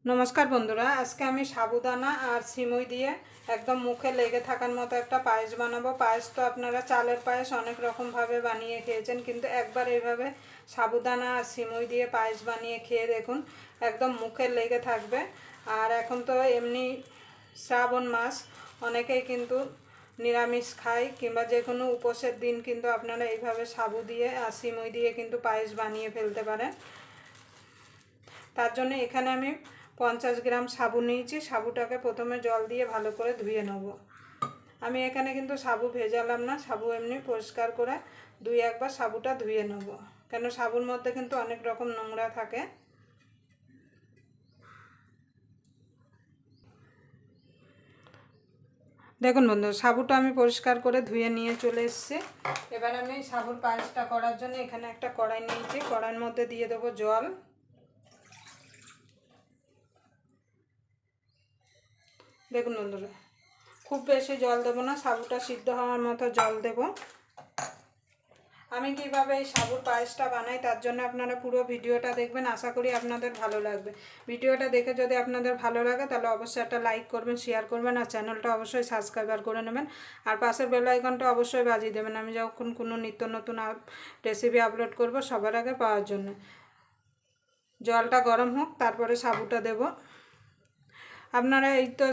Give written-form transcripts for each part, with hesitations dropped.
নমস্কার বন্ধুরা, আজকে আমি সাবুদানা আর সিমুই দিয়ে একদম মুখে লেগে থাকার মতো একটা পায়েস বানাবো। পায়েস তো আপনারা চালের পায়েস অনেক রকমভাবে বানিয়ে খেয়েছেন, কিন্তু একবার এইভাবে সাবুদানা আর সিমুই দিয়ে পায়েস বানিয়ে খেয়ে দেখুন, একদম মুখে লেগে থাকবে। আর এখন তো এমনি শ্রাবণ মাস, অনেকেই কিন্তু নিরামিষ খায়, কিংবা যে কোনো উপোসের দিন কিন্তু আপনারা এইভাবে সাবু দিয়ে আর সিমুই দিয়ে কিন্তু পায়েস বানিয়ে ফেলতে পারেন। তার জন্য এখানে আমি 50 গ্রাম সাবু নিয়েছি। সাবুটাকে প্রথমে জল দিয়ে ভালো করে ধুয়ে নেব। আমি এখানে কিন্তু সাবু ভেজালাম না, সাবু এমনি পরিষ্কার করে দুই একবার সাবুটা ধুয়ে নেব, কেন সাবুর মধ্যে কিন্তু অনেক রকম নোংরা থাকে। দেখুন বন্ধু, সাবুটা আমি পরিষ্কার করে ধুয়ে নিয়ে চলে এসেছি। এবার আমি সাবুর পায়েসটা করার জন্য এখানে একটা কড়াই নিয়েছি। কড়াইয়ের মধ্যে দিয়ে দেবো জল। দেখুন বন্ধুরা, খুব বেশি জল দেবো না, সাবুটা সিদ্ধ হওয়ার মতো জল দেব। আমি কিভাবে এই সাবুর পায়েসটা বানাই তার জন্য আপনারা পুরো ভিডিওটা দেখবেন, আশা করি আপনাদের ভালো লাগবে। ভিডিওটা দেখে যদি আপনাদের ভালো লাগে তাহলে অবশ্যই একটা লাইক করবেন, শেয়ার করবেন, আর চ্যানেলটা অবশ্যই সাবস্ক্রাইব করে নেবেন। আর পাশের বেল আইকনটা অবশ্যই বাজিয়ে দেবেন, আমি যখন কোনো নিত্য নতুন রেসিপি আপলোড করব সবার আগে পাওয়ার জন্য। জলটা গরম হোক, তারপরে সাবুটা দেব। আপনারা এই তো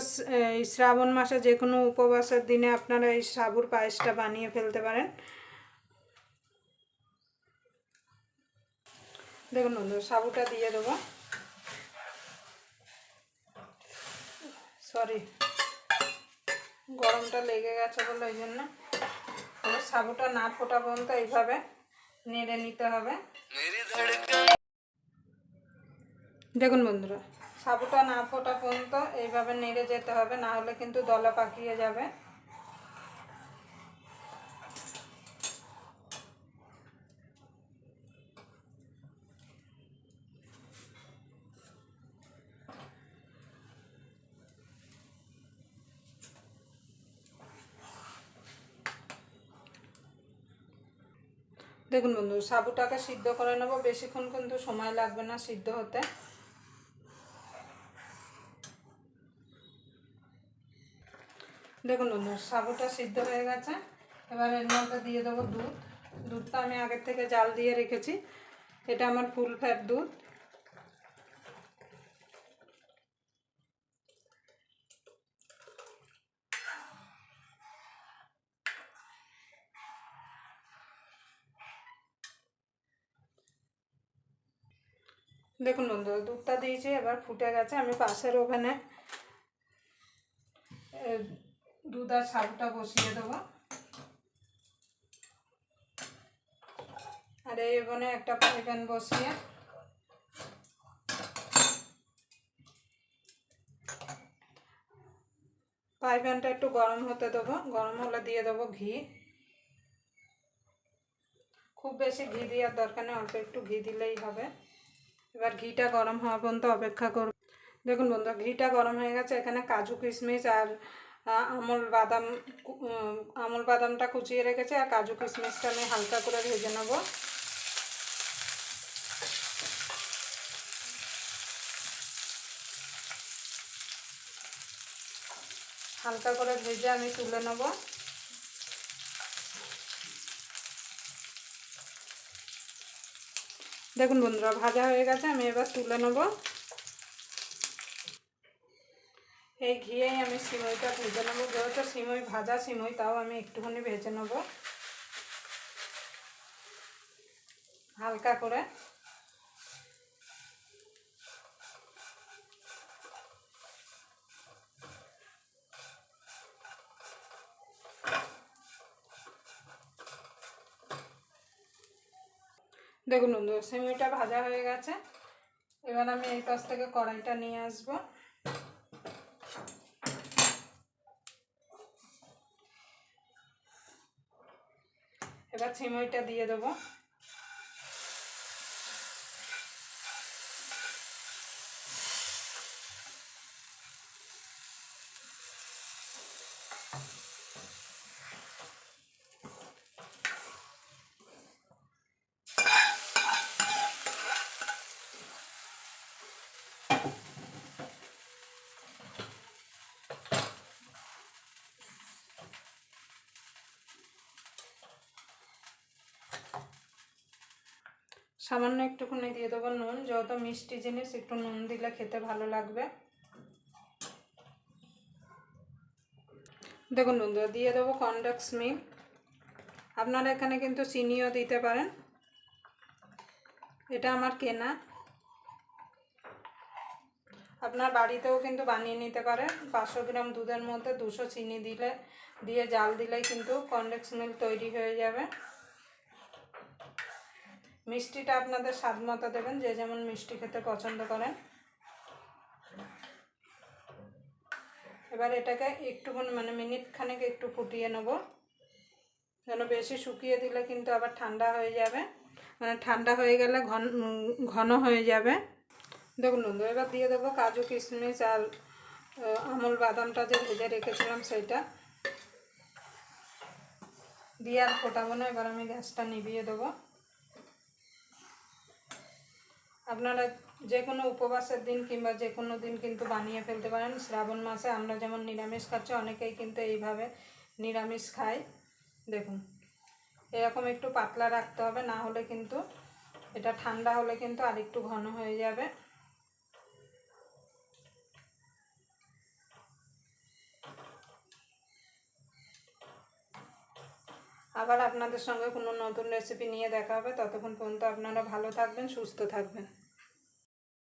এই শ্রাবণ মাসে যে কোনো উপবাসের দিনে আপনারা এই সাবুর পায়েসটা বানিয়ে ফেলতে পারেন। দেখুন বন্ধু, সাবুটা দিয়ে দেবো। সরি, গরমটা লেগে গেছে বলে ওই জন্য সাবুটা না ফোটা পর্যন্ত এইভাবে নেড়ে নিতে হবে। দেখুন বন্ধুরা, সাবুটা না ফোটা পর্যন্ত এইভাবে নেড়ে যেতে হবে, না হলে কিন্তু দলা পাকিয়ে যাবে। দেখুন বন্ধু, সাবুটাকে সিদ্ধ করে নেবো, বেশিক্ষণ কিন্তু সময় লাগবে না সিদ্ধ হতে। দেখুন বন্ধু, সাবুটা সিদ্ধ হয়ে গেছে। এবার এর মধ্যে দিয়ে দেবো দুধ। দুধটা আমি আগের থেকে জাল দিয়ে রেখেছি, এটা আমার ফুল ফ্যাট দুধ। দেখুন বন্ধু, দুধটা দিয়েছি, এবার ফুটে গেছে। আমি পাশের ওভেনে দুধ আর সাবুটা বসিয়ে দেবো। আর এই ওভেনে একটা ফ্রাই প্যান বসিয়ে ফ্রাই প্যানটা একটু গরম হতে দেবো। গরম হলে দিয়ে দেবো ঘি। খুব বেশি ঘি দেওয়ার দরকার নেই, অল্প একটু ঘি দিলেই হবে। এবার ঘিটা গরম হওয়া পর্যন্ত অপেক্ষা করব। দেখুন বন্ধু, ঘিটা গরম হয়ে গেছে। এখানে কাজু কিশমিশ আর আমুল বাদামটা কুচিয়ে রেখেছি, আর কাজু কিশমিশটা আমি হালকা করে ভেজে নেব। হালকা করে ভেজে আমি তুলে নেব। দেখুন বন্ধুরা, ভাজা হয়ে গেছে, আমি এবার তুলে নেব। এই ঘিয়েই আমি সিমইটা ভেজে নেবো, যেহেতু সিমই ভাজা সিমই, তাও আমি একটুখানি ভেজে নেব হালকা করে। দেখুন বন্ধু, সিমইটা ভাজা হয়ে গেছে। এবার আমি এই পাশ থেকে কড়াইটা নিয়ে আসব। এবার সিমইটা দিয়ে দেবো। সামান্য একটুখানি দিয়ে দেবো নুন, যেহেতু মিষ্টি জিনিস একটু নুন দিলে খেতে ভালো লাগবে। দেখুন বন্ধুরা, দিয়ে দেবো কনডেন্স মিল্ক। আপনারা এখানে কিন্তু চিনিও দিতে পারেন, এটা আমার কেনা, আপনার বাড়িতেও কিন্তু বানিয়ে নিতে পারেন। 500 গ্রাম দুধের মধ্যে 200 চিনি দিয়ে জাল দিলেই কিন্তু কনডেন্স মিল্ক তৈরি হয়ে যাবে। মিষ্টিটা আপনাদের স্বাদ মতো দেবেন, যে যেমন মিষ্টি খেতে পছন্দ করেন। এবার এটাকে একটুখানি মিনিট খানেক একটু ফুটিয়ে নেব, যেন বেশি শুকিয়ে দিলে কিন্তু আবার ঠান্ডা হয়ে যাবে, ঠান্ডা হয়ে গেলে ঘন হয়ে যাবে। দেখুন বন্ধু, এবার দিয়ে দেবো কাজু কিশমিশ আর আমুল বাদামটা যে ভেজে রেখেছিলাম সেটা দিয়ে আর ফোটাবো না। এবার আমি গ্যাসটা নিভিয়ে দেবো। আপনারা যে কোনো উপবাসের দিন কিংবা যে কোনো দিন কিন্তু বানিয়ে ফেলতে পারেন। শ্রাবণ মাসে আমরা যেমন নিরামিষ খাচ্ছি, অনেকেই কিন্তু এইভাবে নিরামিষ খায়। দেখুন, এরকম একটু পাতলা রাখতে হবে, না হলে কিন্তু এটা ঠান্ডা হলে কিন্তু আরেকটু ঘন হয়ে যাবে। আবার আপনাদের সঙ্গে কোনো নতুন রেসিপি নিয়ে দেখা হবে। ততক্ষণ পর্যন্ত আপনারা ভালো থাকবেন, সুস্থ থাকবেন।